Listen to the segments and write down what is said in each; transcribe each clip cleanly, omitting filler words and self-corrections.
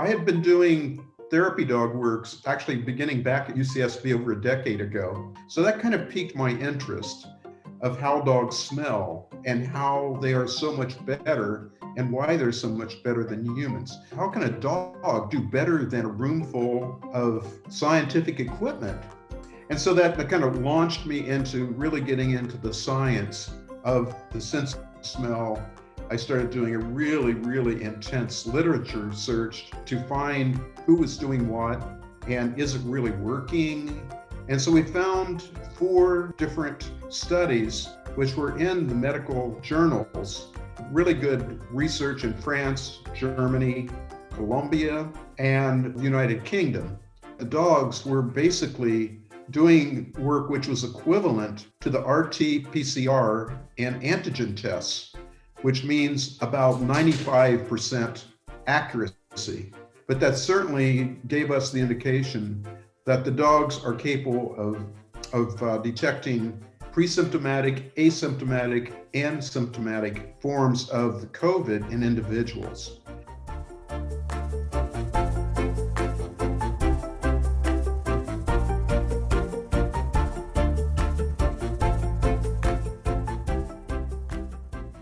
I had been doing therapy dog works actually beginning back at UCSB over a decade ago. So that kind of piqued my interest of how dogs smell and how they are so much better and why they're so much better than humans. How can a dog do better than a room full of scientific equipment? And so that kind of launched me into really getting into the science of the sense of smell. I started doing a really intense literature search to find who was doing what and is it really working. And so we found 4 different studies which were in the medical journals, really good research in France, Germany, Colombia, and the United Kingdom. The dogs were basically doing work which was equivalent to the RT-PCR and antigen tests, which means about 95% accuracy. But that certainly gave us the indication that the dogs are capable of detecting pre-symptomatic, asymptomatic, and symptomatic forms of the COVID in individuals.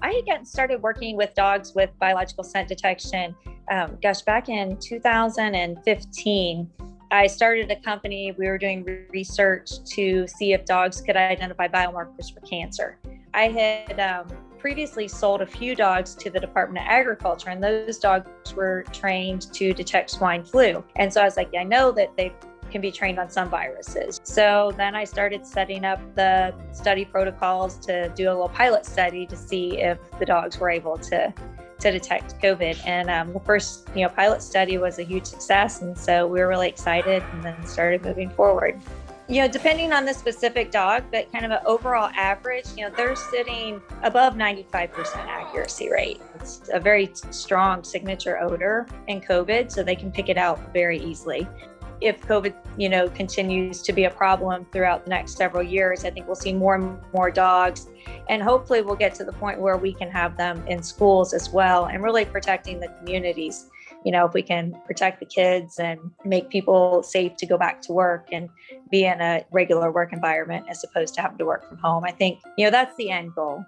I had gotten started working with dogs with biological scent detection, back in 2015. I started a company. We were doing research to see if dogs could identify biomarkers for cancer. I had previously sold a few dogs to the Department of Agriculture, and those dogs were trained to detect swine flu. And so I was like, I know that they can be trained on some viruses. So then I started setting up the study protocols to do a little pilot study to see if the dogs were able to detect COVID. And the first, pilot study was a huge success. And so we were really excited and then started moving forward. Depending on the specific dog, but kind of an overall average, they're sitting above 95% accuracy rate. It's a very strong signature odor in COVID, so they can pick it out very easily. If COVID, continues to be a problem throughout the next several years, I think we'll see more and more dogs, and hopefully we'll get to the point where we can have them in schools as well, and really protecting the communities. If we can protect the kids and make people safe to go back to work and be in a regular work environment as opposed to having to work from home, I think, that's the end goal.